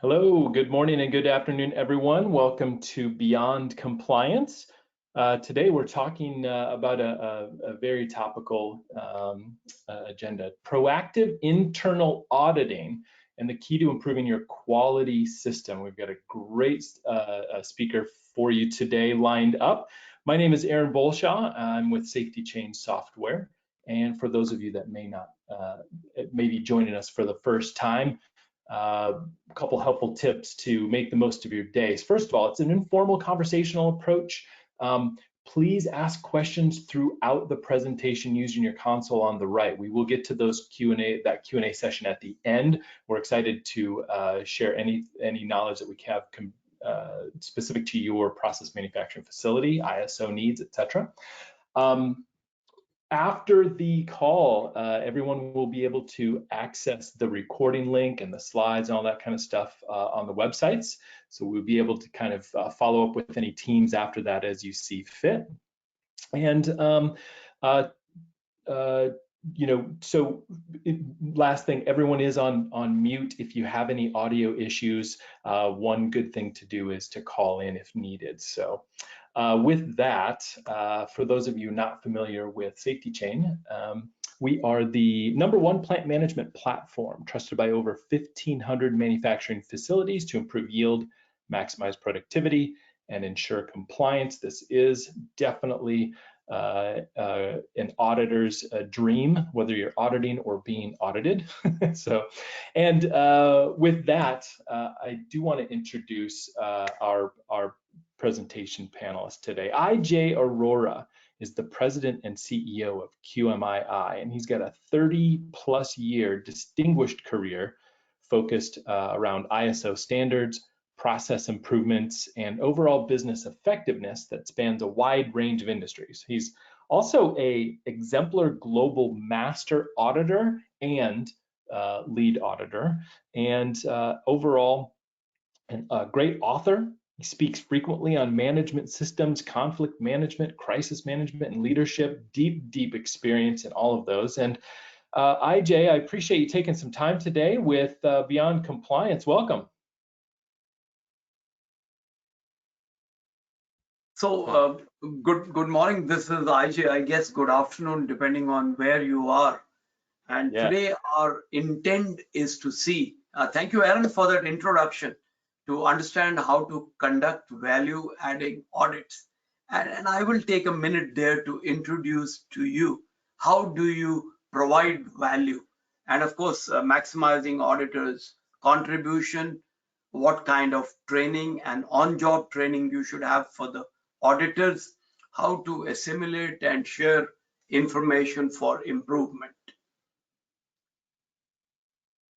Hello, good morning and good afternoon, everyone. Welcome to Beyond Compliance. Today we're talking about a very topical agenda, proactive internal auditing and the key to improving your quality system. We've got a great speaker for you today lined up. My name is Aaron Bolshaw. I'm with SafetyChain Software. And for those of you that may be joining us for the first time, a couple helpful tips to make the most of your days. First of all, it's an informal conversational approach. Please ask questions throughout the presentation using your console on the right. We will get to those that Q&A session at the end. We're excited to share any knowledge that we have specific to your process manufacturing facility, ISO needs, etc. After the call, everyone will be able to access the recording link and the slides and all that kind of stuff on the websites. So we'll be able to kind of follow up with any teams after that as you see fit. And last thing, everyone is on mute. If you have any audio issues, one good thing to do is to call in if needed. So with that, for those of you not familiar with SafetyChain, we are the #1 plant management platform trusted by over 1,500 manufacturing facilities to improve yield, maximize productivity, and ensure compliance. This is definitely an auditor's dream, whether you're auditing or being audited. With that, I do want to introduce our presentation panelist today. IJ Arora is the president and CEO of QMII, and he's got a 30+ year distinguished career focused around ISO standards, process improvements, and overall business effectiveness that spans a wide range of industries. He's also an exemplar global master auditor and lead auditor, and overall a great author. He speaks frequently on management systems, conflict management, crisis management, and leadership. Deep experience in all of those. And IJ, I appreciate you taking some time today with Beyond Compliance. Welcome. So good morning. This is IJ. I guess good afternoon, depending on where you are. And today our intent is to see. Thank you, Aaron, for that introduction, to understand how to conduct value-adding audits. And I will take a minute there to introduce to you how do you provide value, and of course maximizing auditors' contribution, what kind of training and on-job training you should have for the auditors, how to assimilate and share information for improvement.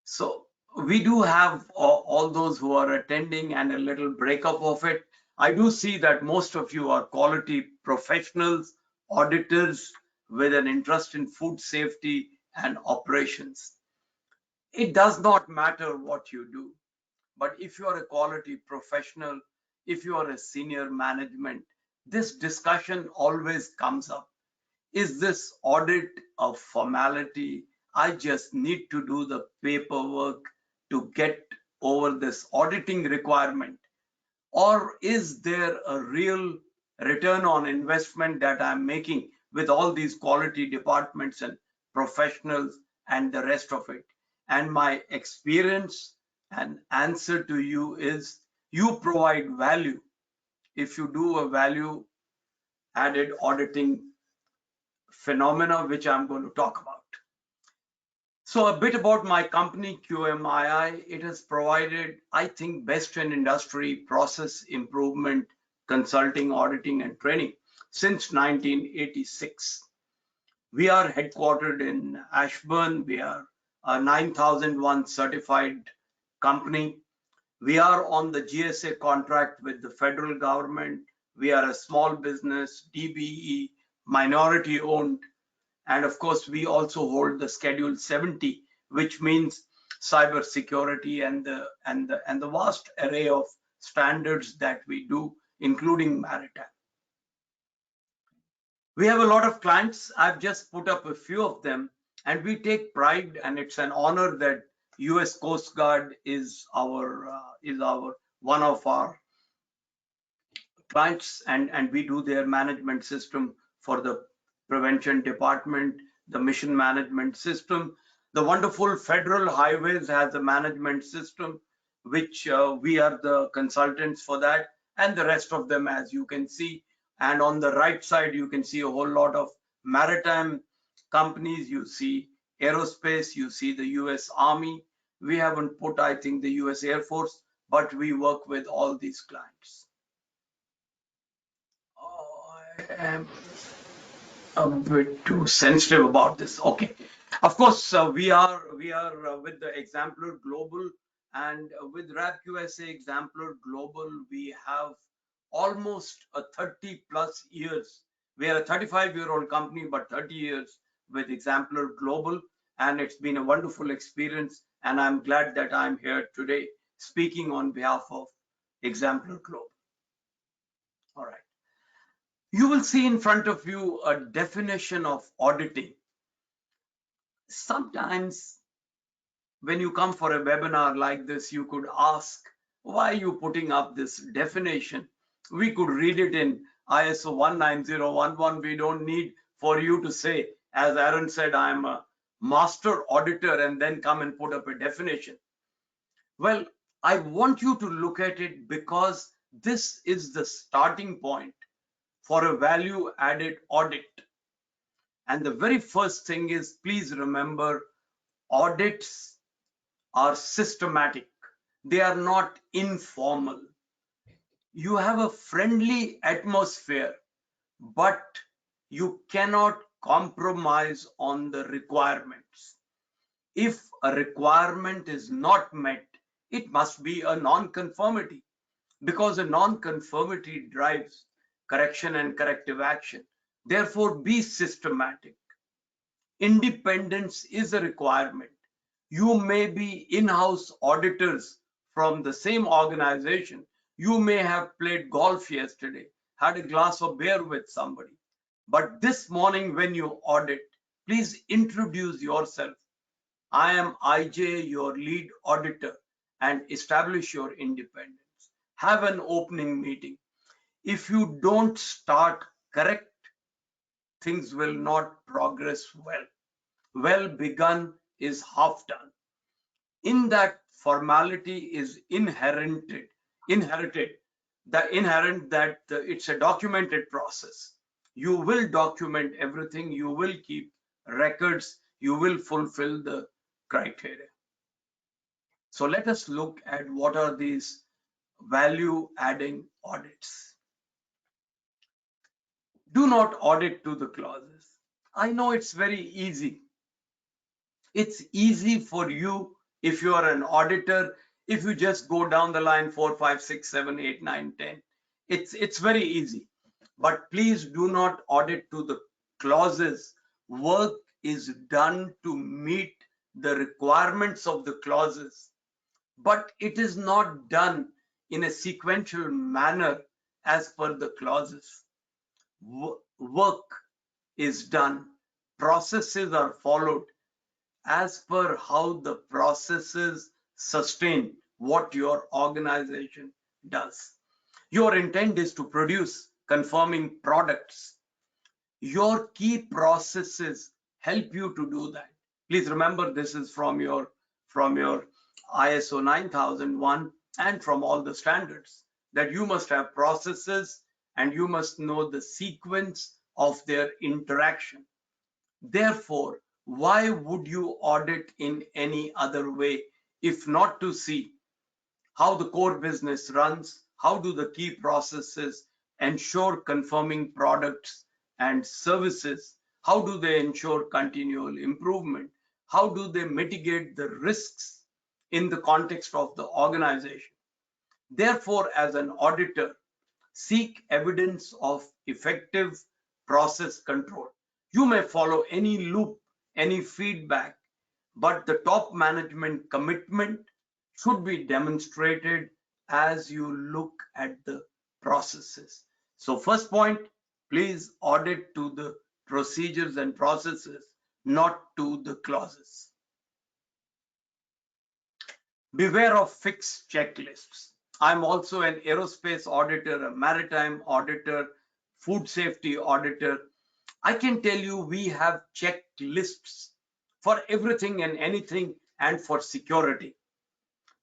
So we do have all those who are attending and a little breakup of it. I do see that most of you are quality professionals, auditors with an interest in food safety and operations. It does not matter what you do, but if you are a quality professional, if you are a senior management, this discussion always comes up. Is this audit a formality? I just need to do the paperwork to get over this auditing requirement, or is there a real return on investment that I'm making with all these quality departments and professionals and the rest of it? And my experience and answer to you is you provide value if you do a value added auditing phenomena, which I'm going to talk about. So a bit about my company, QMII. It has provided, I think, best in industry process improvement, consulting, auditing, and training since 1986. We are headquartered in Ashburn. We are a 9001 certified company. We are on the GSA contract with the federal government. We are a small business, DBE, minority owned. And of course, we also hold the Schedule 70, which means cyber security and the vast array of standards that we do, including maritime. We have a lot of clients. I've just put up a few of them, and we take pride, and it's an honor that US Coast Guard is one of our clients, and we do their management system for the prevention department, the mission management system. The wonderful Federal Highways has a management system, which we are the consultants for that, and the rest of them, as you can see. And on the right side, you can see a whole lot of maritime companies. You see aerospace, you see the US Army. We haven't put, I think, the US Air Force, but we work with all these clients. I am a bit too sensitive about this. Okay. Of course, we are with the Exemplar Global, and with RAPQSA Exemplar Global, we have almost a 30 plus years. We are a 35-year-old company, but 30 years with Exemplar Global, and it's been a wonderful experience. And I'm glad that I'm here today speaking on behalf of Exemplar Global. All right. You will see in front of you a definition of auditing. Sometimes when you come for a webinar like this, you could ask, why are you putting up this definition? We could read it in ISO 19011. We don't need for you to say, as Aaron said, I'm a master auditor, and then come and put up a definition. Well, I want you to look at it because this is the starting point for a value added audit. And the very first thing is, please remember, audits are systematic. They are not informal. You have a friendly atmosphere, but you cannot compromise on the requirements. If a requirement is not met, it must be a non-conformity, because a non-conformity drives correction and corrective action. Therefore, be systematic. Independence is a requirement. You may be in-house auditors from the same organization. You may have played golf yesterday, had a glass of beer with somebody. But this morning when you audit, please introduce yourself. I am IJ, your lead auditor, and establish your independence. Have an opening meeting. If you don't start correct, things will not progress well. Well begun is half done. In that, formality is inherited. The inherent that it's a documented process. You will document everything. You will keep records. You will fulfill the criteria. So let us look at what are these value adding audits. Do not audit to the clauses. I know it's very easy. It's easy for you if you are an auditor, if you just go down the line 4, 5, 6, 7, 8, 9, 10. It's very easy. But please do not audit to the clauses. Work is done to meet the requirements of the clauses, but it is not done in a sequential manner as per the clauses. Work is done, processes are followed as per how the processes sustain what your organization does. Your intent is to produce conforming products. Your key processes help you to do that. Please remember, this is from your ISO 9001 and from all the standards, that you must have processes and you must know the sequence of their interaction. Therefore, why would you audit in any other way if not to see how the core business runs? How do the key processes ensure conforming products and services? How do they ensure continual improvement? How do they mitigate the risks in the context of the organization? Therefore, as an auditor, seek evidence of effective process control. You may follow any loop, any feedback, but the top management commitment should be demonstrated as you look at the processes. So first point, please audit to the procedures and processes, not to the clauses. Beware of fixed checklists. I'm also an aerospace auditor, a maritime auditor, food safety auditor. I can tell you we have checklists for everything and anything and for security.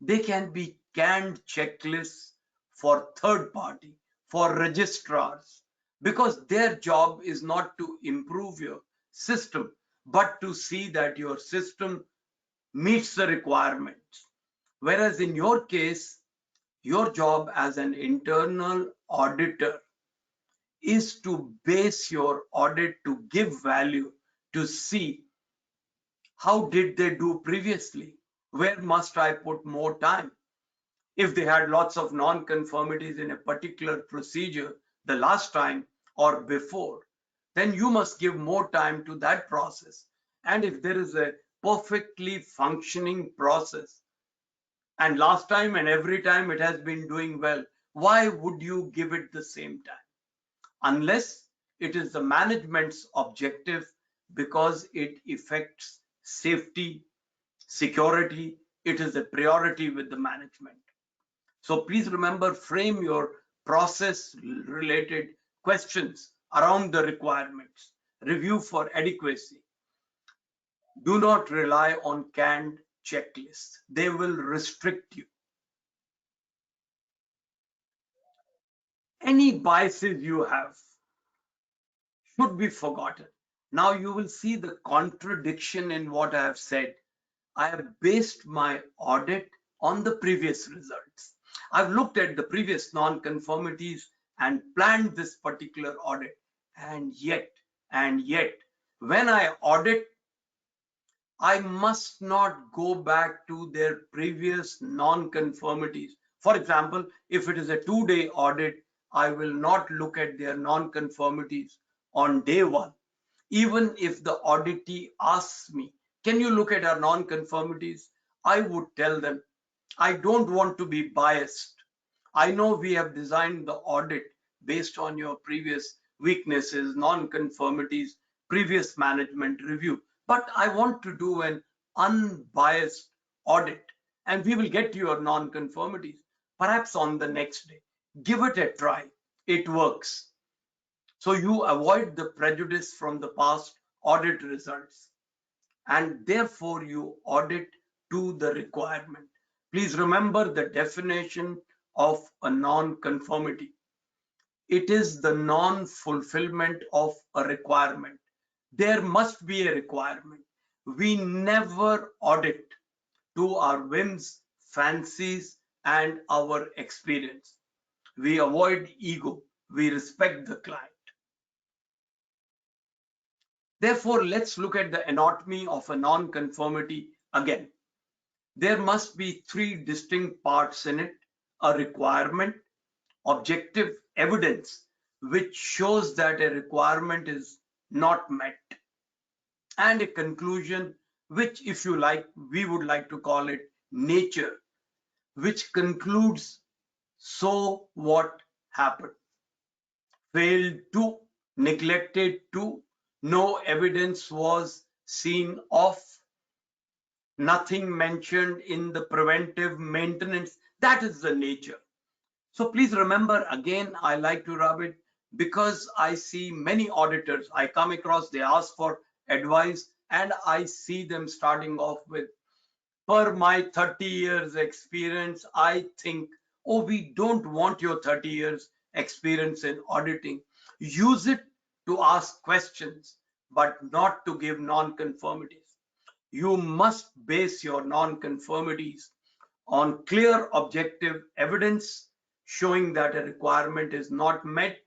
They can be canned checklists for third party, for registrars, because their job is not to improve your system, but to see that your system meets the requirements. Whereas in your case, your job as an internal auditor is to base your audit to give value, to see how did they do previously, where must I put more time. If they had lots of non-conformities in a particular procedure the last time or before, then you must give more time to that process. And if there is a perfectly functioning process, and last time and every time it has been doing well, why would you give it the same time? Unless it is the management's objective, because it affects safety, security, it is a priority with the management. So please remember, frame your process related questions around the requirements. Review for adequacy. Do not rely on canned checklists. They will restrict you. Any biases you have should be forgotten. Now you will see the contradiction in what I have said. I have based my audit on the previous results. I've looked at the previous non-conformities and planned this particular audit. And yet, when I audit, I must not go back to their previous non-conformities. For example, if it is a 2-day audit, I will not look at their non-conformities on day 1. Even if the auditee asks me, can you look at our non-conformities? I would tell them, I don't want to be biased. I know we have designed the audit based on your previous weaknesses, non-conformities, previous management review, but I want to do an unbiased audit, and we will get your non-conformities perhaps on the next day. Give it a try. It works. So you avoid the prejudice from the past audit results, and therefore you audit to the requirement. Please remember the definition of a non-conformity. It is the non-fulfillment of a requirement. There must be a requirement. We never audit to our whims, fancies, and our experience. We avoid ego. We respect the client. Therefore, let's look at the anatomy of a non-conformity again. There must be 3 distinct parts in it: a requirement, objective evidence which shows that a requirement is not met, and a conclusion, which, if you like, we would like to call it nature, which concludes, so what happened? Failed to, neglected to, no evidence was seen of, nothing mentioned in the preventive maintenance. That is the nature. So please remember, again, I like to rub it because I see many auditors I come across, they ask for advice, and I see them starting off with, per my 30 years experience, I think. Oh, we don't want your 30 years experience in auditing. Use it to ask questions, but not to give non-conformities. You must base your non-conformities on clear objective evidence showing that a requirement is not met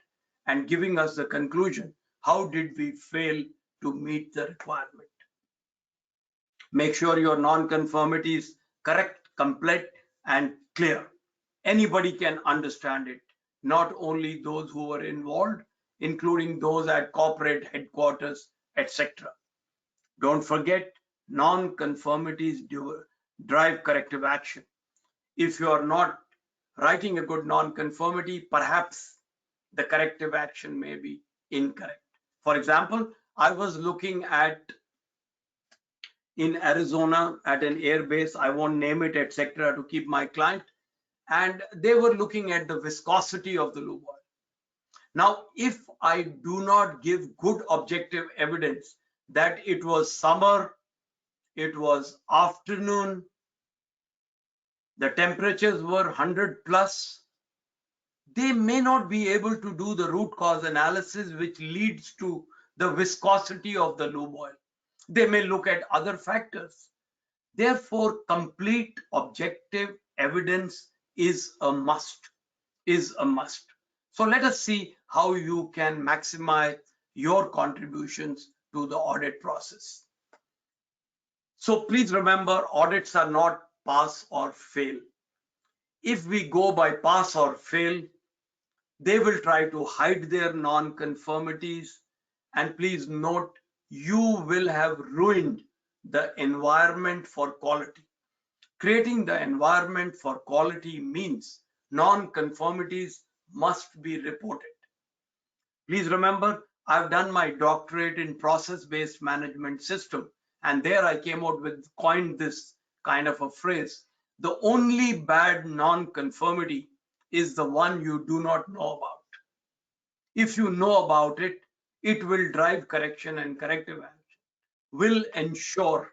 and giving us the conclusion, how did we fail to meet the requirement? Make sure your non-conformity is correct, complete, and clear. Anybody can understand it, not only those who were involved, including those at corporate headquarters, etc. Don't forget, non-conformities drive corrective action. If you are not writing a good non-conformity, perhaps the corrective action may be incorrect. For example, I was looking at in Arizona at an air base. I won't name it, etc., to keep my client. And they were looking at the viscosity of the lube oil. Now, if I do not give good objective evidence that it was summer, it was afternoon, the temperatures were 100 plus, they may not be able to do the root cause analysis which leads to the viscosity of the lube oil. They may look at other factors. Therefore, complete objective evidence is a must, So let us see how you can maximize your contributions to the audit process. So please remember, audits are not pass or fail. If we go by pass or fail, they will try to hide their non-conformities. And please note, you will have ruined the environment for quality. Creating the environment for quality means non-conformities must be reported. Please remember, I've done my doctorate in process-based management system, and there I came out with, coined this kind of a phrase: the only bad non-conformity is the one you do not know about. If you know about it, it will drive correction, and corrective action will ensure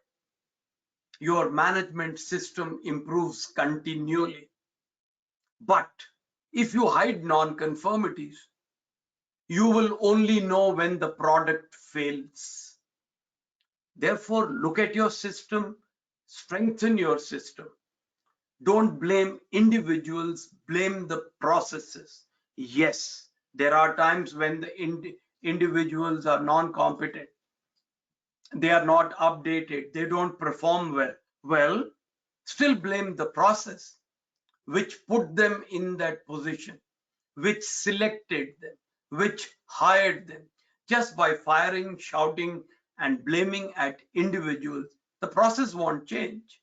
your management system improves continually. But if you hide non-conformities, you will only know when the product fails. Therefore, look at your system, strengthen your system. Don't blame individuals, blame the processes. Yes, there are times when the individuals are non-competent. They are not updated. They don't perform well. Well, still blame the process which put them in that position, which selected them, which hired them. Just by firing, shouting, and blaming at individuals, the process won't change.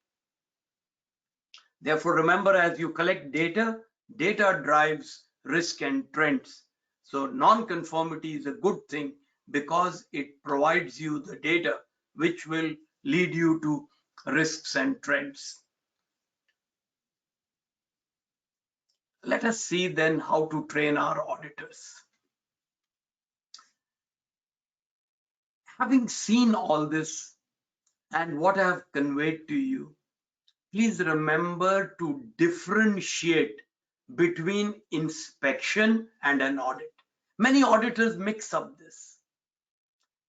Therefore, remember, as you collect data, data drives risk and trends. So non-conformity is a good thing because it provides you the data which will lead you to risks and trends. Let us see then how to train our auditors. Having seen all this and what I have conveyed to you, please remember to differentiate between inspection and an audit. Many auditors mix up this.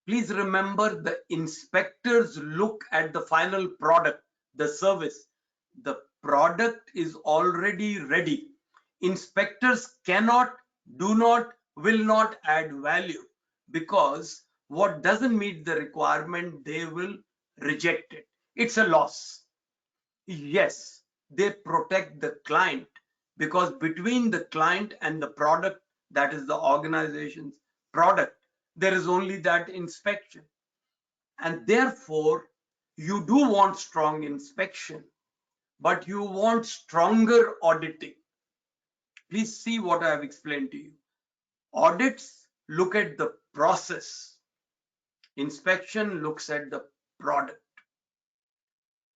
Please remember, the inspectors look at the final product, the service. The product is already ready. Inspectors cannot, do not, will not add value, because what doesn't meet the requirement, they will reject it. It's a loss. Yes, they protect the client, because between the client and the product, that is the organization's product, there is only that inspection. And therefore, you do want strong inspection, but you want stronger auditing. Please see what I have explained to you. Audits look at the process. Inspection looks at the product.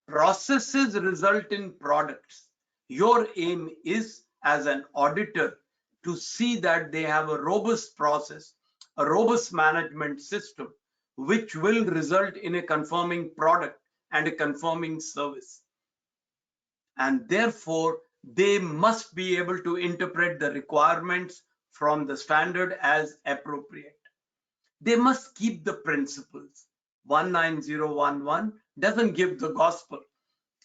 Processes result in products. Your aim is, as an auditor, to see that they have a robust process, a robust management system, which will result in a conforming product and a conforming service. And therefore, they must be able to interpret the requirements from the standard as appropriate. They must keep the principles. 19011 doesn't give the gospel.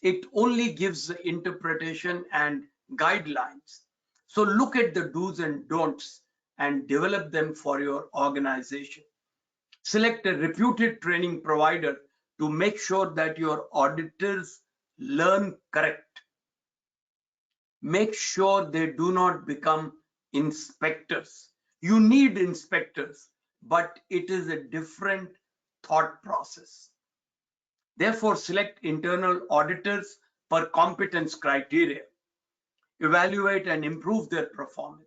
It only gives the interpretation and guidelines. So look at the do's and don'ts and develop them for your organization. Select a reputed training provider to make sure that your auditors learn correct. Make sure they do not become inspectors. You need inspectors, but it is a different thought process. Therefore, select internal auditors per competence criteria. Evaluate and improve their performance.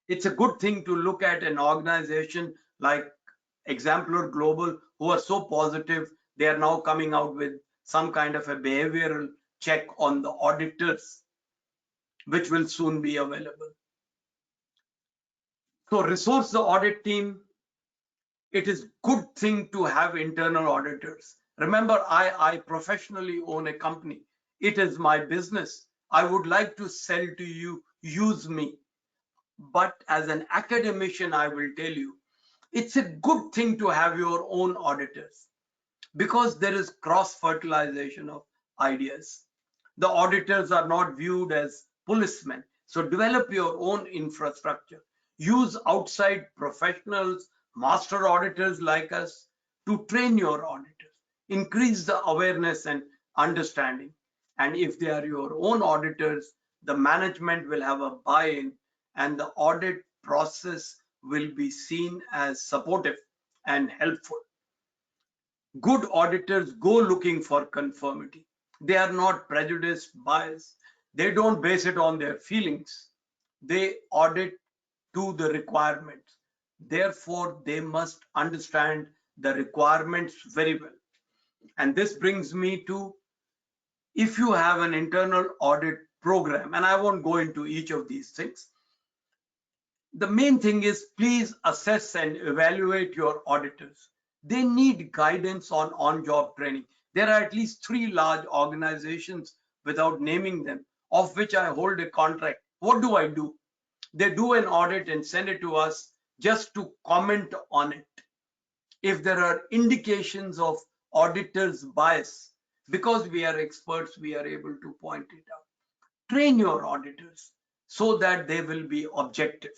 It's a good thing to look at an organization like Exemplar Global, who are so positive. They are now coming out with some kind of a behavioral check on the auditors, which will soon be available. So resource the audit team. It is good thing to have internal auditors. Remember, I professionally own a company. It is my business. I would like to sell to you, use me. But as an academician, I will tell you, it's a good thing to have your own auditors because there is cross-fertilization of ideas. The auditors are not viewed as policemen. So develop your own infrastructure. Use outside professionals, master auditors like us to train your auditors. Increase the awareness and understanding. And if they are your own auditors, the management will have a buy-in and the audit process will be seen as supportive and helpful. Good auditors go looking for conformity. They are not prejudiced, biased. They don't base it on their feelings. They audit to the requirements. Therefore, they must understand the requirements very well. And this brings me to, if you have an internal audit program, and I won't go into each of these things, the main thing is please assess and evaluate your auditors. They need guidance on on-job training. There are at least 3 large organizations, without naming them, of which I hold a contract. What do? They do an audit and send it to us just to comment on it. If there are indications of auditors' bias, because we are experts, we are able to point it out. Train your auditors so that they will be objective.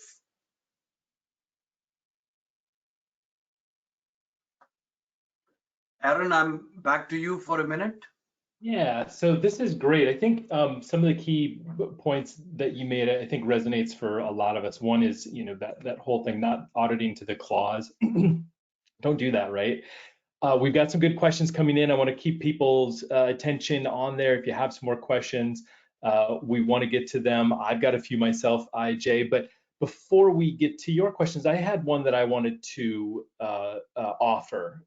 Aaron, I'm back to you for a minute. Yeah, so this is great. I think some of the key points that you made, I think resonates for a lot of us. One is, that whole thing, not auditing to the clause. Don't do that, right? We've got some good questions coming in. I want to keep people's attention on there. If you have some more questions, we want to get to them. I've got a few myself, IJ, but before we get to your questions, I had one that I wanted to offer.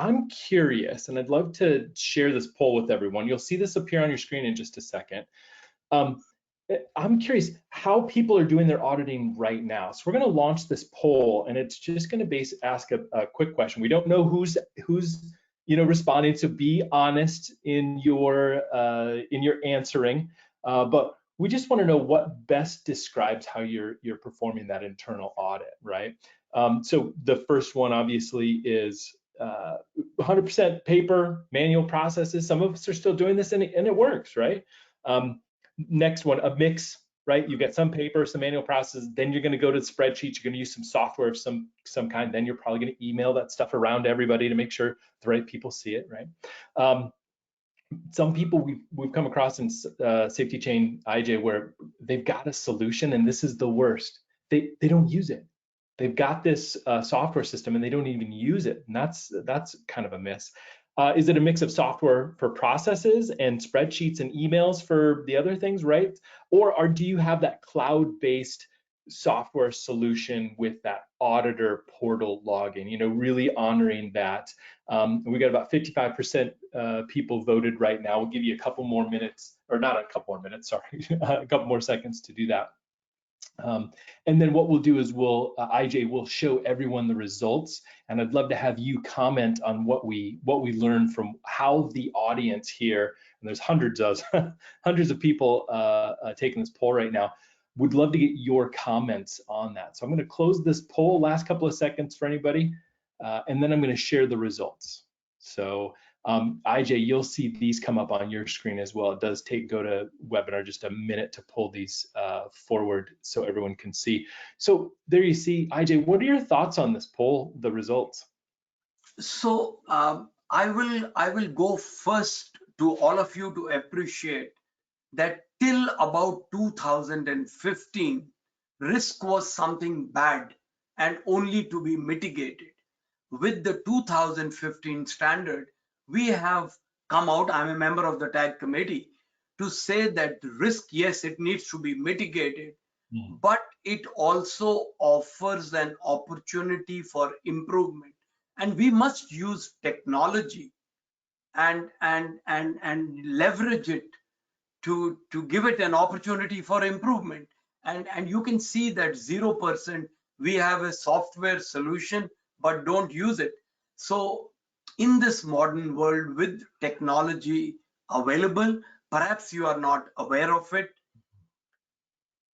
I'm curious, and I'd love to share this poll with everyone. You'll see this appear on your screen in just a second. I'm curious how people are doing their auditing right now. So we're going to launch this poll, and it's just going to ask a quick question. We don't know who's responding, so be honest in your answering. But we just want to know what best describes how you're performing that internal audit, right? So the first one obviously is 100% paper, manual processes. Some of us are still doing this, and it works, right? Next one, a mix, right? You get some paper, some manual processes, then you're going to go to the spreadsheets, you're going to use some software of some kind, then you're probably going to email that stuff around to everybody to make sure the right people see it, right? Some people we've come across in SafetyChain IJ where they've got a solution and this is the worst. They don't use it. They've got this software system and they don't even use it, and that's kind of a miss. Is it a mix of software for processes and spreadsheets and emails for the other things, right? Or do you have that cloud-based software solution with that auditor portal login, really honoring that? We got about 55% people voted right now. We'll give you a couple more minutes, or not a couple more minutes, sorry, a couple more seconds to do that. And then what we'll do is IJ will show everyone the results, and I'd love to have you comment on what we learned from how the audience here, and there's hundreds of people taking this poll right now. Would love to get your comments on that. So I'm going to close this poll, last couple of seconds for anybody, and then I'm going to share the results. So IJ, you'll see these come up on your screen as well. It does go to webinar just a minute to pull these forward so everyone can see. So there you see, IJ, what are your thoughts on this poll, the results? So I will go first to all of you to appreciate that till about 2015, risk was something bad and only to be mitigated. With the 2015 standard, we have come out, I'm a member of the TAG committee, to say that risk, yes, it needs to be mitigated, but it also offers an opportunity for improvement. And we must use technology and leverage it to give it an opportunity for improvement. And you can see that 0% we have a software solution but don't use it. So in this modern world with technology available, perhaps you are not aware of it,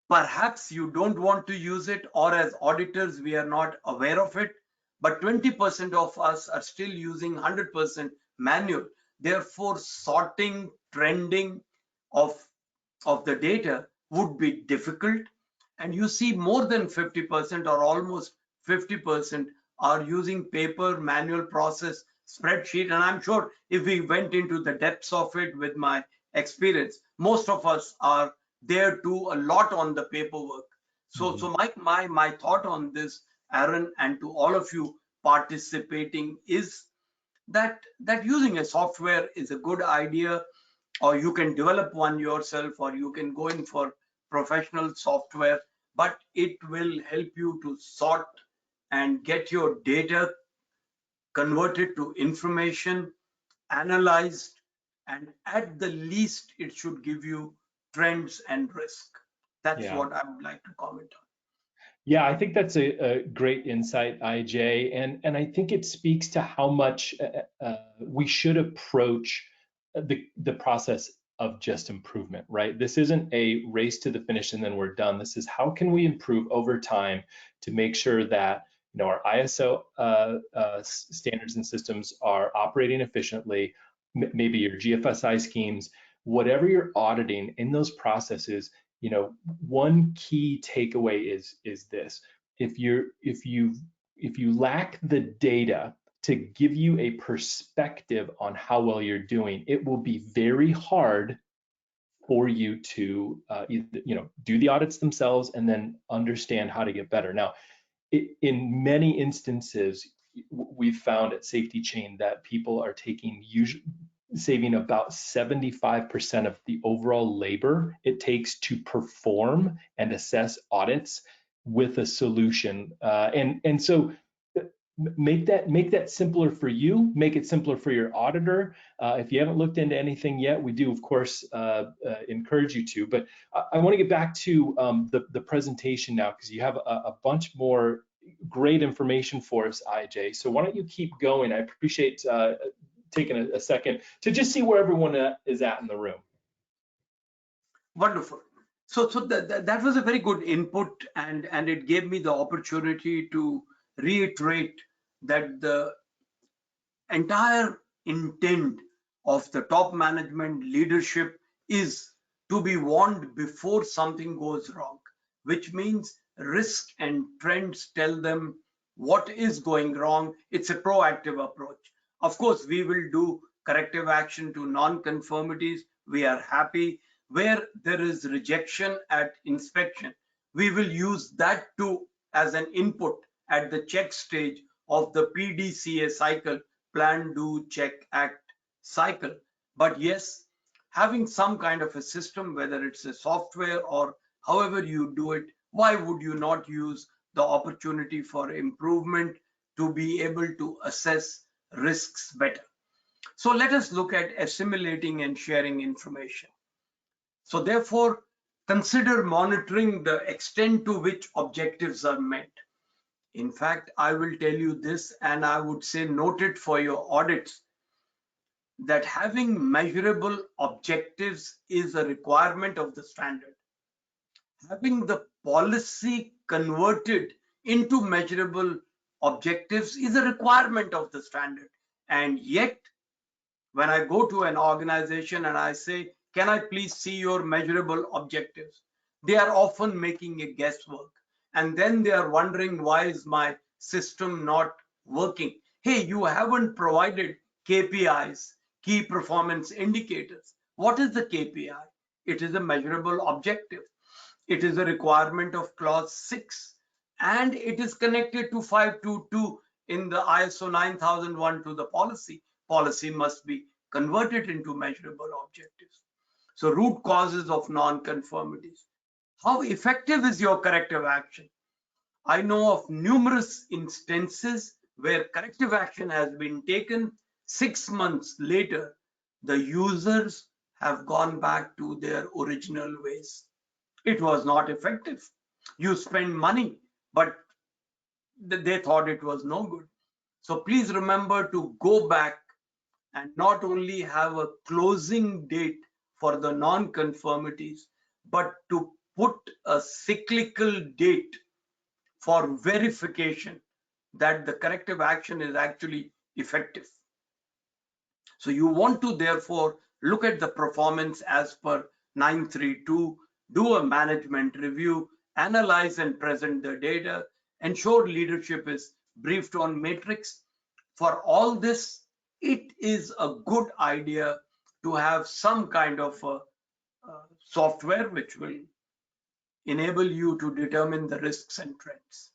perhaps you don't want to use it, or as auditors we are not aware of it, but 20% of us are still using 100% manual. Therefore sorting, trending of the data would be difficult, and you see more than 50% or almost 50% are using paper, manual process, spreadsheet. And I'm sure if we went into the depths of it with my experience, most of us are there too, a lot on the paperwork. So my thought on this, Aaron, and to all of you participating, is that using a software is a good idea, or you can develop one yourself, or you can go in for professional software, but it will help you to sort and get your data converted to information, analyzed, and at the least it should give you trends and risk. That's Yeah. what I would like to comment on. Yeah, I think that's a great insight, IJ, and I think it speaks to how much we should approach the process of just improvement, right? This isn't a race to the finish and then we're done. This is how can we improve over time to make sure that our ISO standards and systems are operating efficiently, maybe your GFSI schemes, whatever you're auditing in those processes. One key takeaway is this: if you lack the data to give you a perspective on how well you're doing, it will be very hard for you to either, do the audits themselves and then understand how to get better. Now, in many instances, we've found at SafetyChain that people are saving about 75% of the overall labor it takes to perform and assess audits with a solution. And so make that simpler for you, make it simpler for your auditor. If you haven't looked into anything yet, we do, of course, encourage you to. But I want to get back to the presentation now, because you have a bunch more great information for us, IJ. So why don't you keep going? I appreciate taking a second to just see where everyone is at in the room. Wonderful. So that was a very good input, and it gave me the opportunity to reiterate that the entire intent of the top management leadership is to be warned before something goes wrong, which means risk and trends tell them what is going wrong. It's a proactive approach. Of course, we will do corrective action to non-conformities. We are happy. Where there is rejection at inspection, we will use that too as an input at the check stage of the PDCA cycle, plan, do, check, act cycle. But yes, having some kind of a system, whether it's a software or however you do it, why would you not use the opportunity for improvement to be able to assess risks better? So let us look at assimilating and sharing information. So therefore, consider monitoring the extent to which objectives are met. In fact, I will tell you this, and I would say note it for your audits, that having measurable objectives is a requirement of the standard. Having the policy converted into measurable objectives is a requirement of the standard. And yet, when I go to an organization and I say, can I please see your measurable objectives? They are often making a guesswork. And then they are wondering, why is my system not working? Hey, you haven't provided KPIs, key performance indicators. What is the KPI? It is a measurable objective. It is a requirement of clause 6, and it is connected to 522 in the ISO 9001 to the policy. Policy must be converted into measurable objectives. So root causes of non-conformities. How effective is your corrective action? I know of numerous instances where corrective action has been taken, 6 months later, the users have gone back to their original ways. It was not effective. You spend money, but they thought it was no good. So please remember to go back and not only have a closing date for the non-conformities, but to put a cyclical date for verification that the corrective action is actually effective. So you want to therefore look at the performance as per 932, do a management review, analyze and present the data, ensure leadership is briefed on matrix. For all this, it is a good idea to have some kind of a software which will enable you to determine the risks and trends.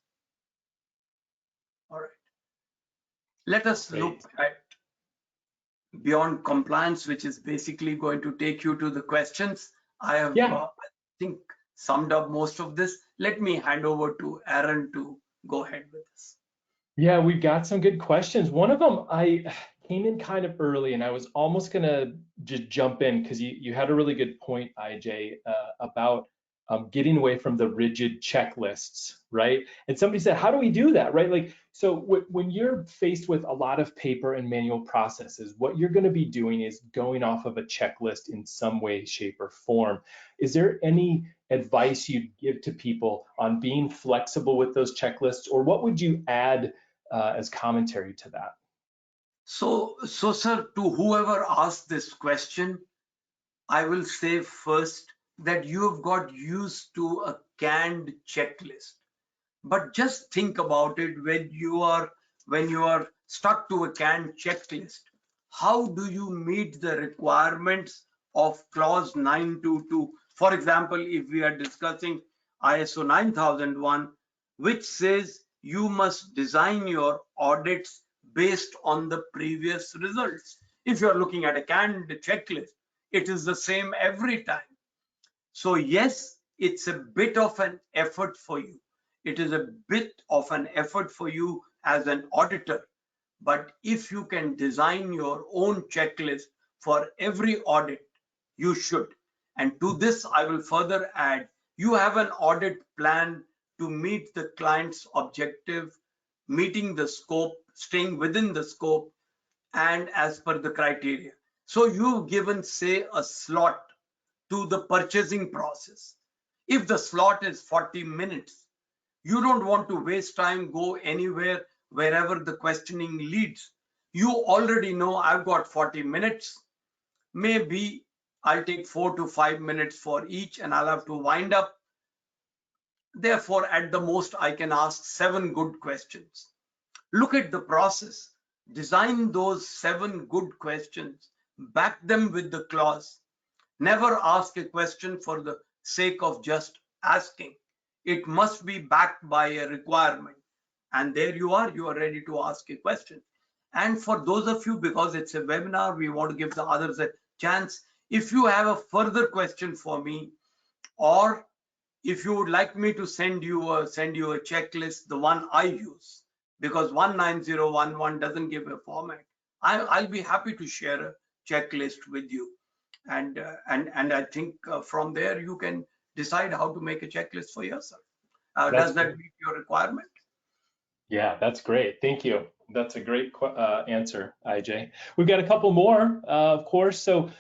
All right. Let us look at beyond compliance, which is basically going to take you to the questions. I have, I think, summed up most of this. Let me hand over to Aaron to go ahead with this. Yeah, we've got some good questions. One of them, I came in kind of early and I was almost gonna just jump in because you had a really good point, IJ, about getting away from the rigid checklists, right? And somebody said, how do we do that, right? Like, so when you're faced with a lot of paper and manual processes, what you're gonna be doing is going off of a checklist in some way, shape, or form. Is there any advice you'd give to people on being flexible with those checklists, or what would you add as commentary to that? So sir, to whoever asked this question, I will say first that you have got used to a canned checklist. But just think about it when you are stuck to a canned checklist. How do you meet the requirements of clause 922? For example, if we are discussing ISO 9001, which says you must design your audits based on the previous results. If you're looking at a canned checklist, it is the same every time. So yes, it's a bit of an effort for you. It is a bit of an effort for you as an auditor. But if you can design your own checklist for every audit, you should. And to this, I will further add, you have an audit plan to meet the client's objective, meeting the scope, staying within the scope, and as per the criteria. So you've given, say, a slot to the purchasing process. If the slot is 40 minutes, you don't want to waste time, go anywhere, wherever the questioning leads. You already know I've got 40 minutes. Maybe I'll take 4 to 5 minutes for each and I'll have to wind up. Therefore, at the most, I can ask 7 good questions. Look at the process. Design those 7 good questions. Back them with the clause. Never ask a question for the sake of just asking. It must be backed by a requirement. And there you are ready to ask a question. And for those of you, because it's a webinar, we want to give the others a chance. If you have a further question for me, or if you would like me to send you a checklist, the one I use, because 19011 doesn't give a format, I'll be happy to share a checklist with you. And I think from there you can decide how to make a checklist for yourself. Does that meet your requirement? Yeah, that's great. Thank you. That's a great answer, IJ. We've got a couple more, of course. So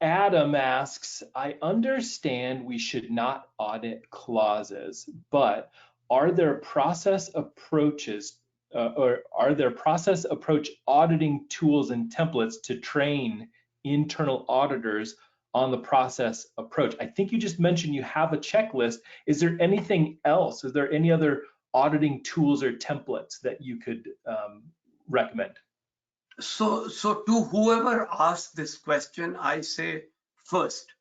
Adam asks, I understand we should not audit clauses, but are there process approaches or are there process approach auditing tools and templates to train internal auditors on the process approach? I think you just mentioned you have a checklist. Is there anything else? Is there any other auditing tools or templates that you could recommend? So to whoever asked this question, I say first,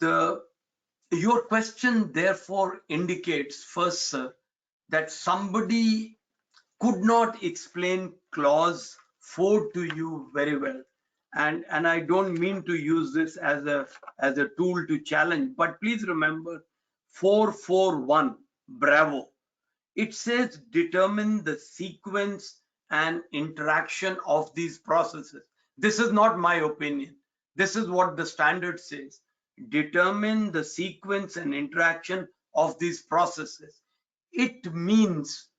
your question therefore indicates first, sir, that somebody could not explain clause 4 to you very well. And I don't mean to use this as a tool to challenge, but please remember 441, bravo. It says determine the sequence and interaction of these processes. This is not my opinion. This is what the standard says. Determine the sequence and interaction of these processes. It means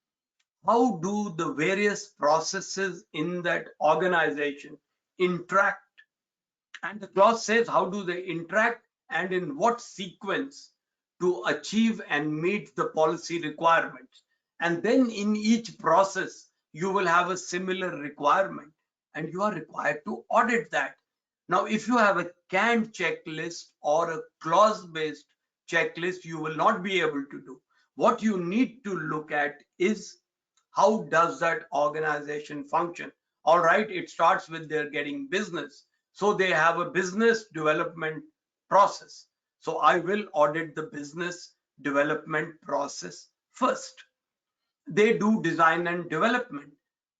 how do the various processes in that organization interact, and the clause says how do they interact and in what sequence to achieve and meet the policy requirements. And then in each process you will have a similar requirement and you are required to audit that. Now if you have a canned checklist or a clause based checklist, you will not be able to do. What you need to look at is how does that organization function. All right, it starts with their getting business, so they have a business development process. So I will audit the business development process first. They do design and development.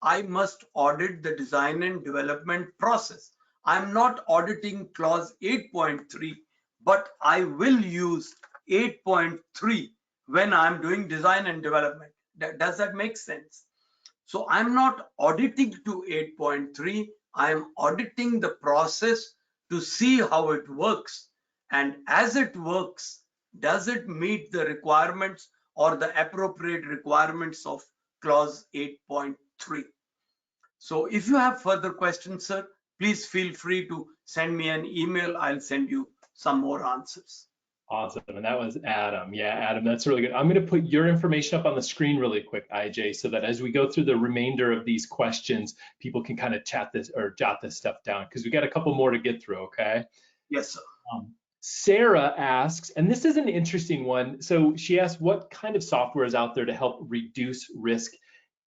I must audit the design and development process. I'm not auditing clause 8.3, but I will use 8.3 when I'm doing design and development. Does that make sense? So I'm not auditing to 8.3. I'm auditing the process to see how it works. And as it works, does it meet the requirements or the appropriate requirements of clause 8.3? So if you have further questions, sir, please feel free to send me an email. I'll send you some more answers. Awesome. And that was Adam. Yeah, Adam, that's really good. I'm going to put your information up on the screen really quick, IJ, so that as we go through the remainder of these questions, people can kind of chat this or jot this stuff down, because we got a couple more to get through, okay? Yes, sir. Sarah asks, and this is an interesting one. So she asked, what kind of software is out there to help reduce risk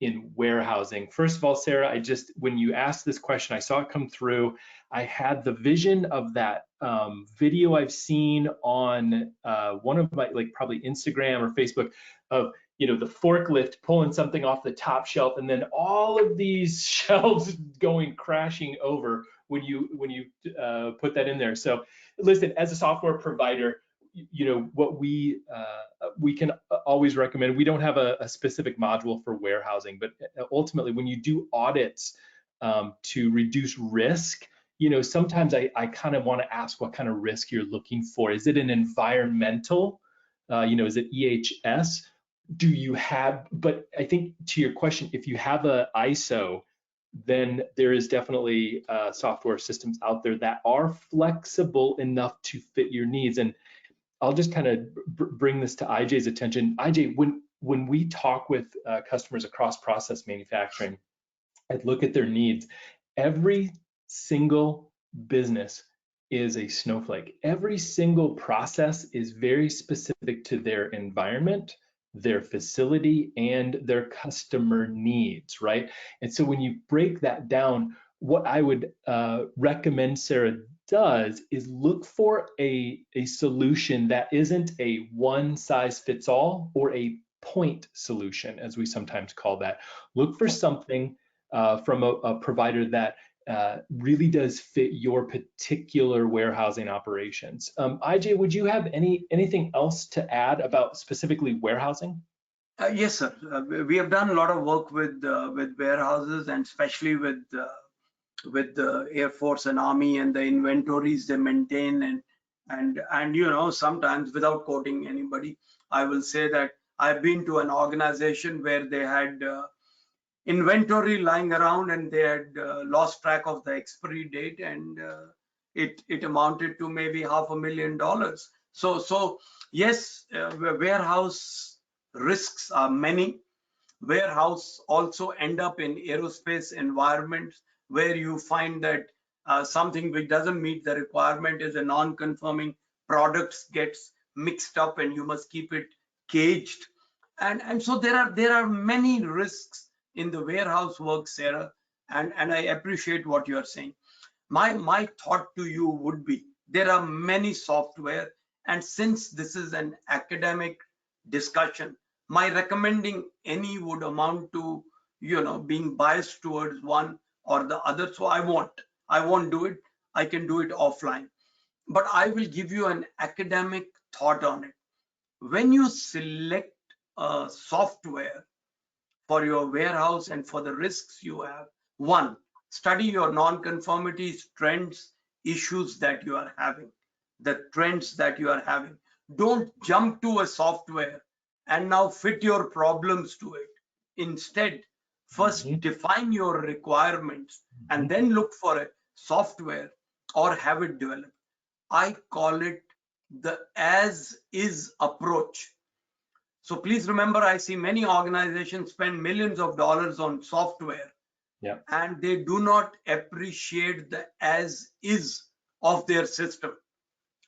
in warehousing? First of all, Sarah, when you asked this question, I saw it come through. I had the vision of that video I've seen on one of my, like probably Instagram or Facebook, of the forklift pulling something off the top shelf and then all of these shelves going crashing over when you put that in there. So listen, as a software provider, what we can always recommend, we don't have a specific module for warehousing, but ultimately when you do audits to reduce risk, sometimes I kind of want to ask what kind of risk you're looking for. Is it an environmental, is it EHS? Do you have, but I think to your question, if you have a ISO, then there is definitely software systems out there that are flexible enough to fit your needs. And I'll just kind of bring this to IJ's attention. IJ, when we talk with customers across process manufacturing and look at their needs, every single business is a snowflake. Every single process is very specific to their environment, their facility, and their customer needs, right? And so when you break that down, what I would recommend Sarah does is look for a solution that isn't a one size fits all or a point solution, as we sometimes call that. Look for something from a provider that really does fit your particular warehousing operations. IJ, would you have anything else to add about specifically warehousing? Yes, sir. We have done a lot of work with warehouses, and especially with the Air Force and Army and the inventories they maintain, and sometimes, without quoting anybody, I will say that I've been to an organization where they had inventory lying around and they had lost track of the expiry date, and it amounted to maybe $500,000. So yes, warehouse risks are many. Warehouse also end up in aerospace environments where you find that something which doesn't meet the requirement is a non-conforming products gets mixed up and you must keep it caged, and so there are many risks in the warehouse work, Sarah, and I appreciate what you are saying. My thought to you would be, there are many software, and since this is an academic discussion, my recommending any would amount to being biased towards one or the other. So I won't do it. I can do it offline, but I will give you an academic thought on it. When you select a software for your warehouse and for the risks you have. One, study your non-conformities, trends, issues that you are having, the trends that you are having. Don't jump to a software and now fit your problems to it. Instead, first define your requirements and then look for a software or have it developed. I call it the as is approach. So please remember, I see many organizations spend millions of dollars on software, and they do not appreciate the as is of their system.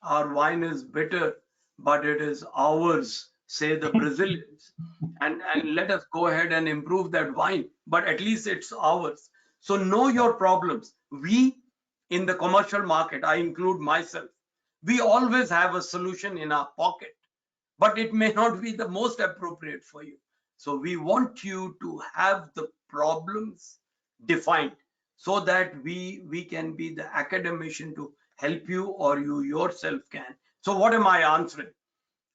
Our wine is bitter, but it is ours, say the Brazilians. And let us go ahead and improve that wine, but at least it's ours. So know your problems. We in the commercial market, I include myself, we always have a solution in our pocket, but it may not be the most appropriate for you. So we want you to have the problems defined so that we can be the academician to help you, or you yourself can. So what am I answering?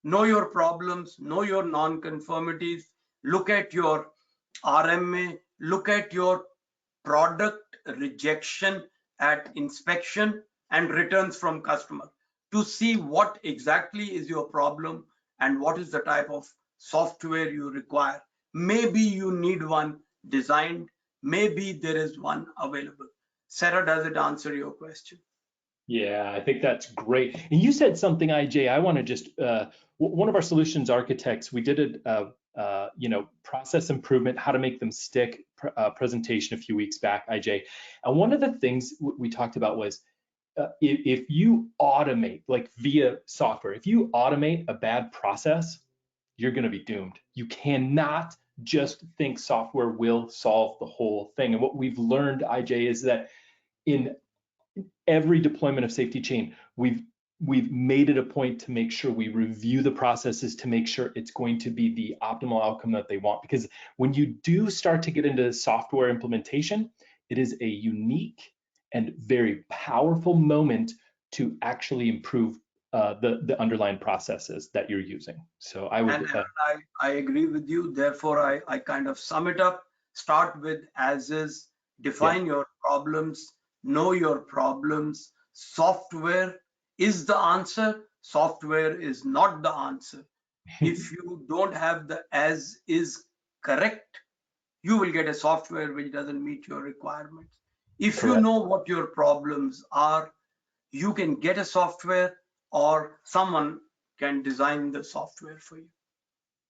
Know your problems, know your non-conformities, look at your RMA, look at your product rejection at inspection and returns from customer to see what exactly is your problem and what is the type of software you require. Maybe you need one designed, maybe there is one available. Sarah, does it answer your question? Yeah, I think that's great. And you said something, IJ. I want to just one of our solutions architects, we did a process improvement, how to make them stick presentation a few weeks back, IJ. And one of the things we talked about was if you automate, like via software, if you automate a bad process, you're going to be doomed. You cannot just think software will solve the whole thing. And what we've learned, IJ, is that in every deployment of SafetyChain, we've made it a point to make sure we review the processes to make sure it's going to be the optimal outcome that they want. Because when you do start to get into software implementation, it is a unique and very powerful moment to actually improve the underlying processes that you're using. So I would. I agree with you. Therefore, I kind of sum it up. Start with as is, define your problems, know your problems. Software is the answer. Software is not the answer. If you don't have the as is correct, you will get a software which doesn't meet your requirements. If you know what your problems are, you can get a software or someone can design the software for you.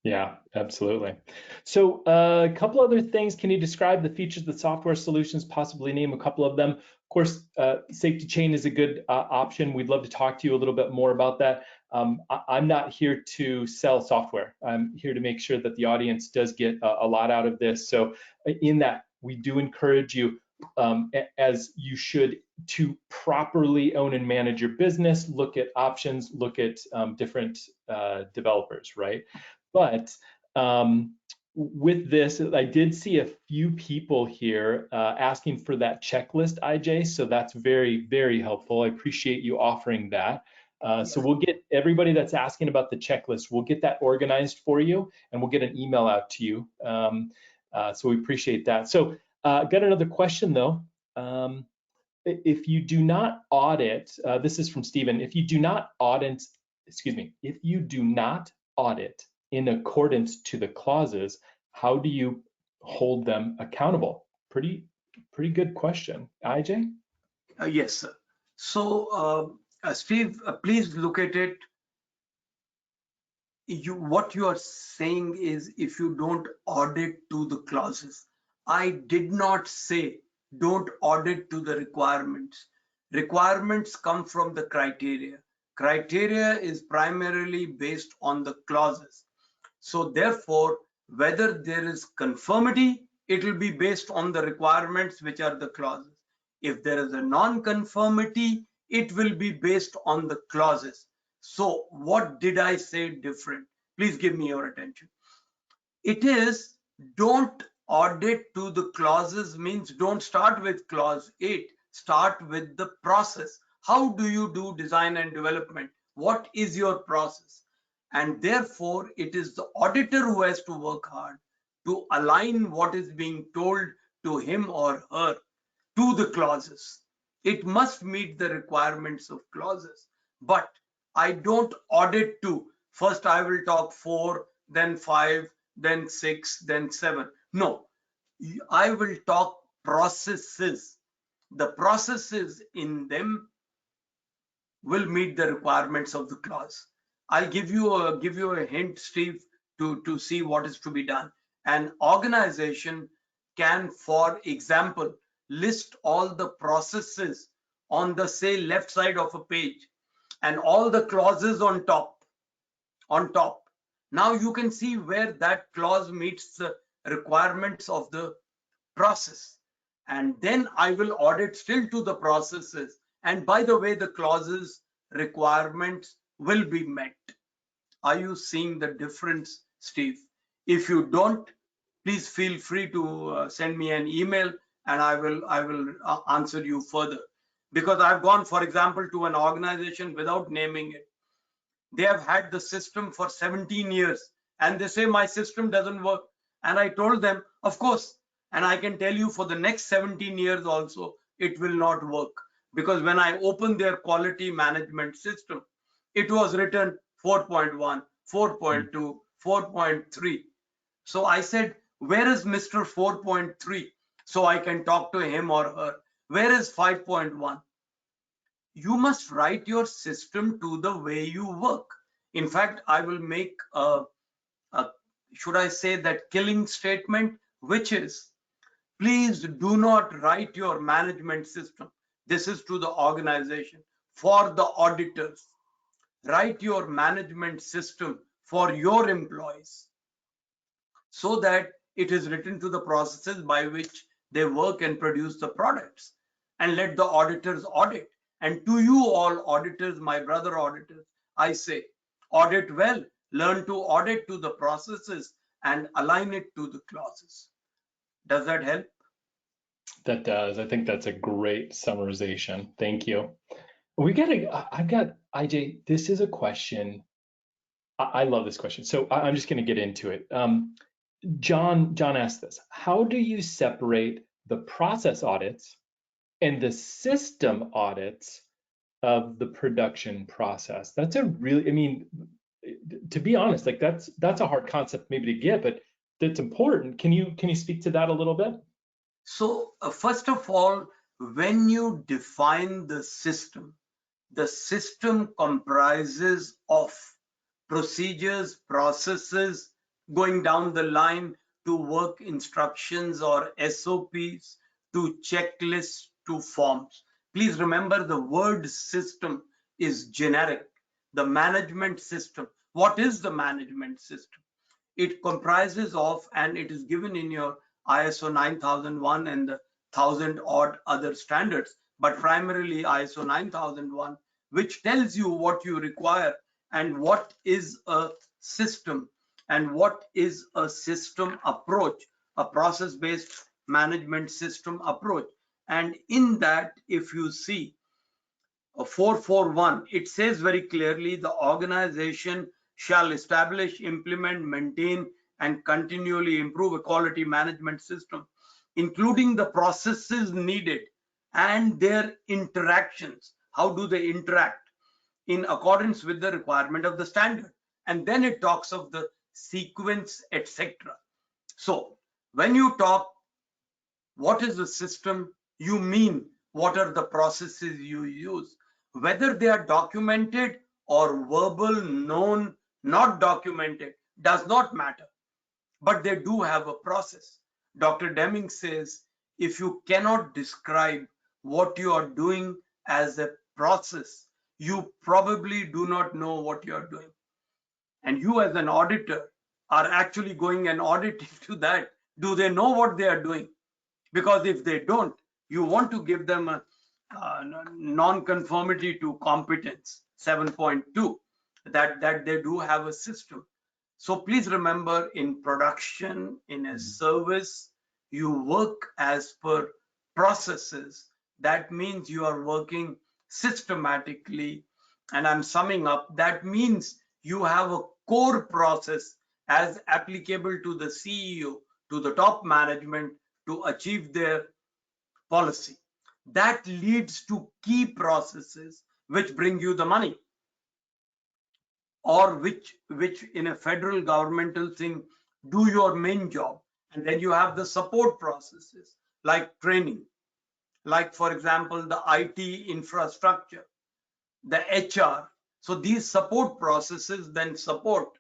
Yeah, absolutely. So a couple other things. Can you describe the features of the software solutions, possibly name a couple of them? Of course, SafetyChain is a good option. We'd love to talk to you a little bit more about that. I'm not here to sell software. I'm here to make sure that the audience does get a lot out of this. So in that, we do encourage you, as you should, to properly own and manage your business, look at options, look at different developers, right? But with this, I did see a few people here asking for that checklist, IJ. So that's very, very helpful. I appreciate you offering that. So we'll get everybody that's asking about the checklist, we'll get that organized for you and we'll get an email out to you. So we appreciate that. So got another question though. If you do not audit, this is from Stephen, if you do not audit, if you do not audit in accordance to the clauses, how do you hold them accountable? Pretty good question. IJ? Yes, sir. So Steve, please look at it. What you are saying is if you don't audit to the clauses. I did not say don't audit to the requirements. Requirements come from the criteria. Criteria is primarily based on the clauses. So therefore, whether there is conformity, it will be based on the requirements, which are the clauses. If there is a non-conformity, it will be based on the clauses. So what did I say different? Please give me your attention. It is don't audit to the clauses means don't start with clause 8, start with the process. How do you do design and development? What is your process? And therefore, it is the auditor who has to work hard to align what is being told to him or her to the clauses. It must meet the requirements of clauses. But I don't audit to first I will talk 4, then 5, then 6, then 7. No, I will talk processes. The processes in them will meet the requirements of the clause. I'll give you a hint, Steve, to see what is to be done. An organization can, for example, list all the processes on the, say, left side of a page and all the clauses on top. Now you can see where that clause meets the requirements of the process. And then I will audit still to the processes. And by the way, the clauses requirements will be met. Are you seeing the difference, Steve? If you don't, please feel free to send me an email and I will answer you further. Because I've gone, for example, to an organization without naming it. They have had the system for 17 years and they say my system doesn't work. And I told them, of course, and I can tell you for the next 17 years also, it will not work. Because when I opened their quality management system, it was written 4.1, 4.2, 4.3. So I said, where is Mr. 4.3? So I can talk to him or her. Where is 5.1? You must write your system to the way you work. In fact, I will make should I say that killing statement, which is, please do not write your management system. This is to the organization for the auditors. Write your management system for your employees so that it is written to the processes by which they work and produce the products, and let the auditors audit. And to you all auditors, my brother auditors, I say, audit well, learn to audit to the processes and align it to the clauses. Does that help? That does. I think that's a great summarization. Thank you. I've got, IJ, this is a question. I love this question. So I'm just going to get into it. John asked this: how do you separate the process audits and the system audits of the production process? That's a really, I mean, to be honest, like that's a hard concept maybe to get, but that's important. Can you speak to that a little bit? So first of all, when you define the system comprises of procedures, processes, going down the line to work instructions or SOPs, to checklists, to forms. Please remember the word system is generic. The management system. What is the management system? It comprises of, and it is given in your ISO 9001 and the 1000 odd other standards, but primarily ISO 9001, which tells you what you require and what is a system and what is a system approach, a process-based management system approach. And in that, if you see 441, it says very clearly the organization shall establish, implement, maintain, and continually improve a quality management system, including the processes needed and their interactions. How do they interact? In accordance with the requirement of the standard. And then it talks of the sequence, etc. So when you talk what is the system, you mean what are the processes you use, whether they are documented or verbal, known, not documented, does not matter, but they do have a process. Dr. Deming says, if you cannot describe what you are doing as a process, you probably do not know what you are doing. And you as an auditor are actually going and auditing to that. Do they know what they are doing? Because if they don't, you want to give them a non-conformity to competence 7.2, that they do have a system. So please remember, in production, in a service, you work as per processes. That means you are working systematically. And I'm summing up, that means you have a core process as applicable to the CEO, to the top management to achieve their policy. That leads to key processes which bring you the money, or which in a federal governmental thing do your main job. And then you have the support processes like training, like for example the IT infrastructure, the HR. So these support processes then support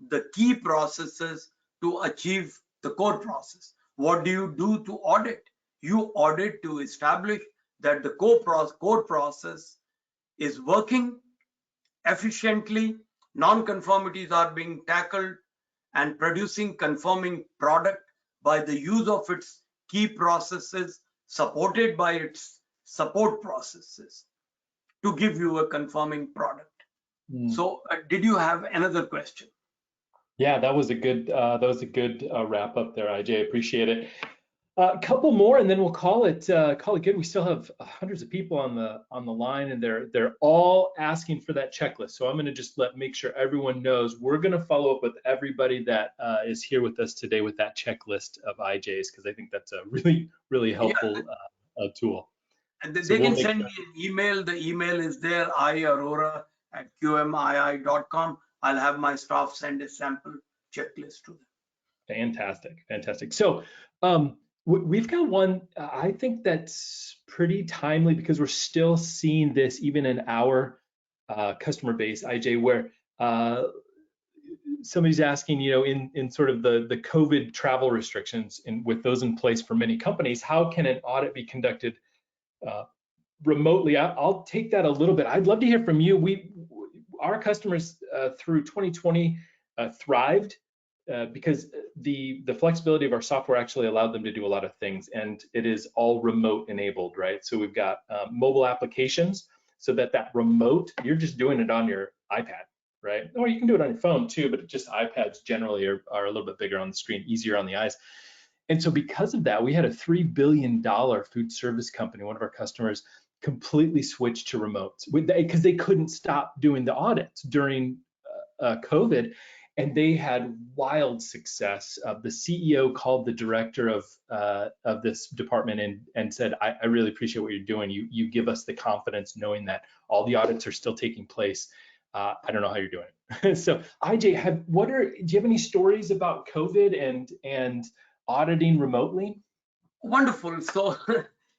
the key processes to achieve the core process. What do you do to audit? You audit to establish that the core process is working efficiently, non-conformities are being tackled, and producing conforming product by the use of its key processes supported by its support processes to give you a conforming product. So did you have another question? Yeah, that was a good wrap up there, IJ. Appreciate it. A couple more, and then we'll call it good. We still have hundreds of people on the line, and they're all asking for that checklist. So I'm going to just make sure everyone knows we're going to follow up with everybody that is here with us today with that checklist of IJs, because I think that's a really helpful tool. And they can send me an email. The email is there, Arora@QMII.com. I'll have my staff send a sample checklist to them. Fantastic. So we've got one, I think that's pretty timely, because we're still seeing this even in our customer base, IJ, where somebody's asking, in sort of the COVID travel restrictions, and with those in place for many companies, how can an audit be conducted remotely? I'll take that a little bit. I'd love to hear from you. Our customers through 2020 thrived because the flexibility of our software actually allowed them to do a lot of things, and it is all remote enabled, right? So we've got mobile applications, so that remote, you're just doing it on your iPad, right? Or you can do it on your phone too, but just iPads generally are a little bit bigger on the screen, easier on the eyes. And so because of that, we had a $3 billion food service company, one of our customers, completely switched to remotes because they couldn't stop doing the audits during COVID, and they had wild success. The CEO called the director of this department and said, I really appreciate what you're doing. You give us the confidence knowing that all the audits are still taking place. I don't know how you're doing it. So IJ, do you have any stories about COVID and auditing remotely? Wonderful. So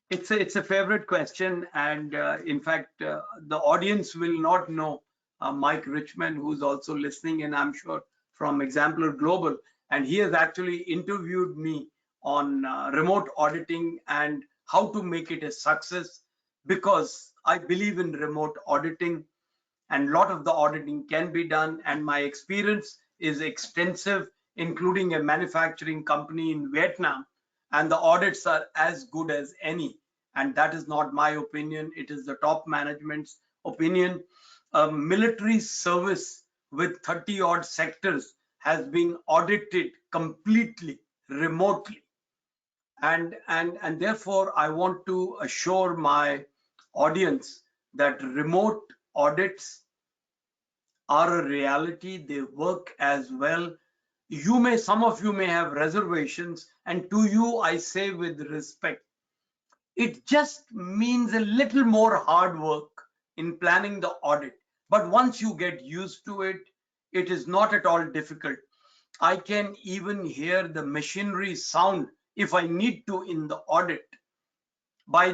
it's a favorite question, and in fact the audience will not know Mike Richmond, who's also listening, and I'm sure from Exemplar Global, and he has actually interviewed me on remote auditing and how to make it a success, because I believe in remote auditing, and a lot of the auditing can be done, and my experience is extensive, including a manufacturing company in Vietnam, and the audits are as good as any. And that is not my opinion, it is the top management's opinion. Military service with 30 odd sectors has been audited completely remotely, and therefore I want to assure my audience that remote audits are a reality. They work as well. Some of you may have reservations, and to you I say with respect, it just means a little more hard work in planning the audit. But once you get used to it, it is not at all difficult. I can even hear the machinery sound if I need to in the audit by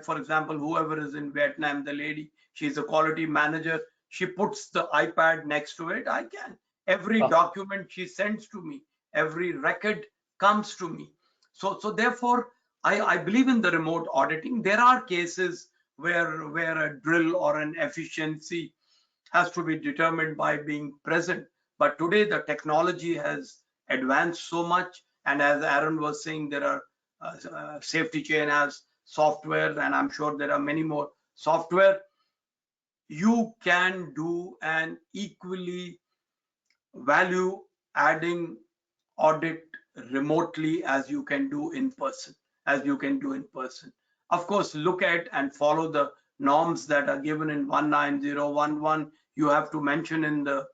for example, whoever is in Vietnam, the lady, she's a quality manager, she puts the iPad next to it. I can. Every document she sends to me, every record comes to me. So therefore, I believe in the remote auditing. There are cases where a drill or an efficiency has to be determined by being present. But today the technology has advanced so much, and as Aaron was saying, there are SafetyChain has software, and I'm sure there are many more software. You can do an equally value adding audit remotely as you can do in person, Of course, look at and follow the norms that are given in 19011. You have to mention in the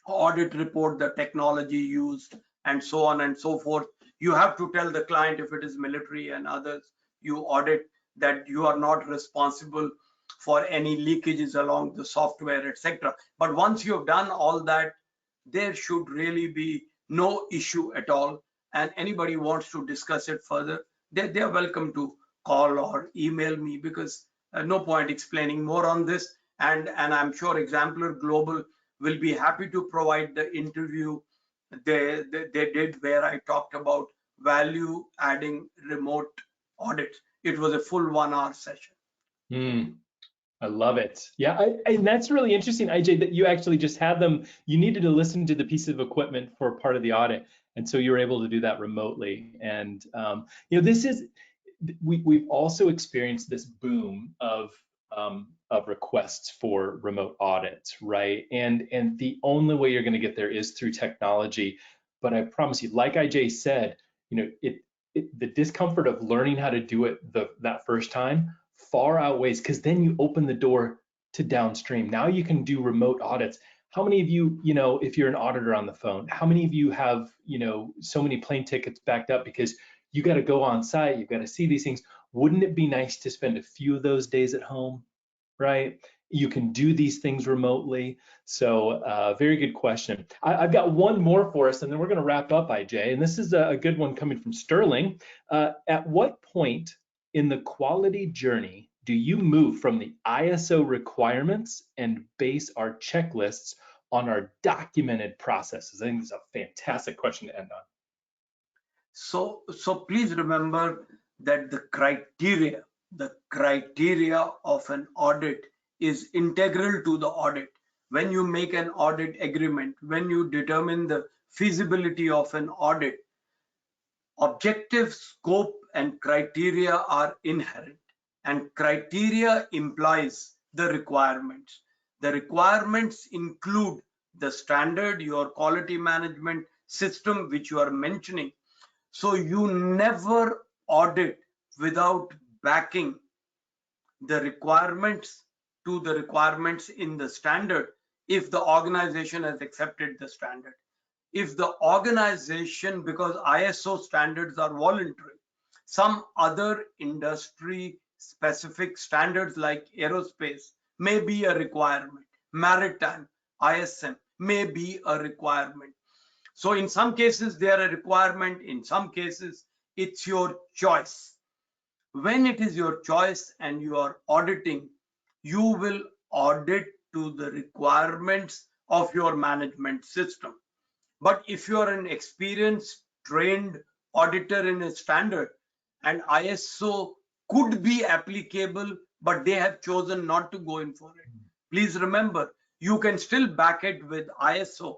audit report the technology used and so on and so forth. You have to tell the client, if it is military and others you audit, that you are not responsible for any leakages along the software, etc. But once you have done all that, there should really be no issue at all. And anybody wants to discuss it further, they are welcome to call or email me, because no point explaining more on this. And I'm sure Exemplar Global will be happy to provide the interview they did, where I talked about value adding remote audits. It was a full 1 hour session. I love it. Yeah, and that's really interesting, IJ, that you actually just had them. You needed to listen to the piece of equipment for part of the audit, and so you were able to do that remotely. And this is we've also experienced this boom of requests for remote audits, right? And the only way you're going to get there is through technology. But I promise you, like IJ said, the discomfort of learning how to do it that first time far outweighs, because then you open the door to downstream. Now you can do remote audits. How many of you, if you're an auditor on the phone, how many of you have, so many plane tickets backed up because you got to go on site, you've got to see these things. Wouldn't it be nice to spend a few of those days at home, right? You can do these things remotely. So very good question. I've got one more for us, and then we're going to wrap up, IJ. And this is a good one coming from Sterling. At what point in the quality journey do you move from the ISO requirements and base our checklists on our documented processes? I think this is a fantastic question to end on. So please remember that the criteria of an audit is integral to the audit. When you make an audit agreement, when you determine the feasibility of an audit, objective, scope, and criteria are inherent, and criteria implies the requirements. The requirements include the standard, your quality management system, which you are mentioning. So you never audit without backing the requirements to the requirements in the standard if the organization has accepted the standard. If the organization, because ISO standards are voluntary, some other industry specific standards like aerospace may be a requirement, maritime, ISM may be a requirement. So in some cases they are a requirement, in some cases it's your choice. When it is your choice and you are auditing, you will audit to the requirements of your management system. But if you are an experienced, trained auditor in a standard, and ISO could be applicable, but they have chosen not to go in for it, please remember, you can still back it with ISO,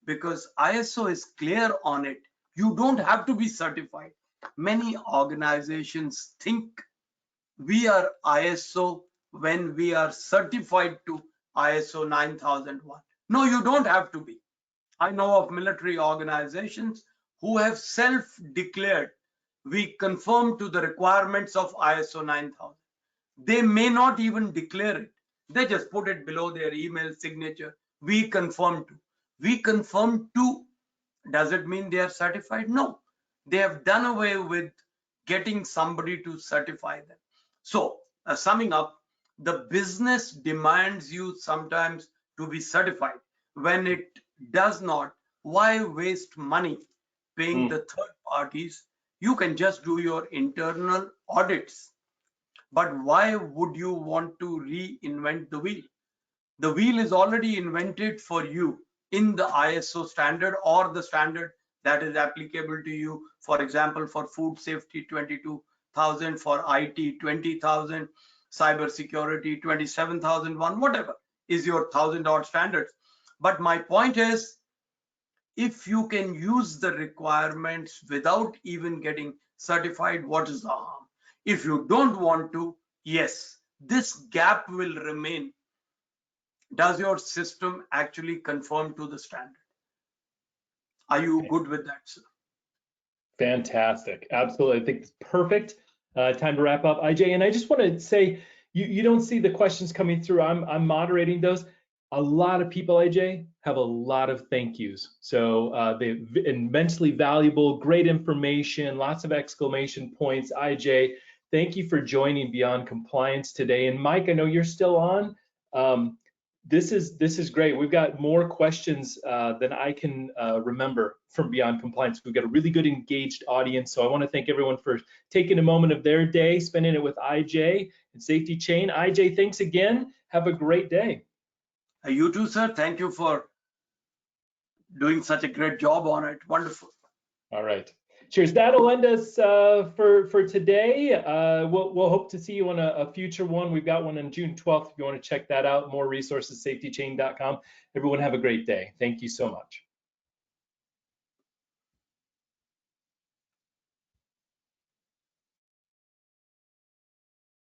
because ISO is clear on it. You don't have to be certified. Many organizations think we are ISO when we are certified to ISO 9001. No, you don't have to be. I know of military organizations who have self-declared, we conform to the requirements of ISO 9000. They may not even declare it. They just put it below their email signature. We conform to. We conform to. Does it mean they are certified? No. They have done away with getting somebody to certify them. So, summing up, the business demands you sometimes to be certified. When it does not, why waste money paying the third parties? You can just do your internal audits. But why would you want to reinvent the wheel? The wheel is already invented for you in the ISO standard or the standard that is applicable to you. For example, for food safety 22,000, for IT 20,000, cyber security 27,001, whatever is your 1,000-odd standards. But my point is, if you can use the requirements without even getting certified, what is the harm? If you don't want to, yes, this gap will remain. Does your system actually conform to the standard? Are you good with that, sir? Fantastic. Absolutely. I think it's perfect. Time to wrap up, IJ. And I just want to say, you don't see the questions coming through. I'm moderating those. a lot of people, AJ, have a lot of thank yous. So they're immensely valuable, great information, lots of exclamation points. IJ, thank you for joining Beyond Compliance today. And Mike, I know you're still on. This is great. We've got more questions than I can remember from Beyond Compliance. We've got a really good engaged audience. So I want to thank everyone for taking a moment of their day, spending it with IJ and SafetyChain. IJ, thanks again. Have a great day. You too, sir. Thank you for doing such a great job on it. Wonderful. All right. Cheers. That'll end us for today. We'll hope to see you on a future one. We've got one on June 12th. If you want to check that out, more resources, safetychain.com. Everyone have a great day. Thank you so much.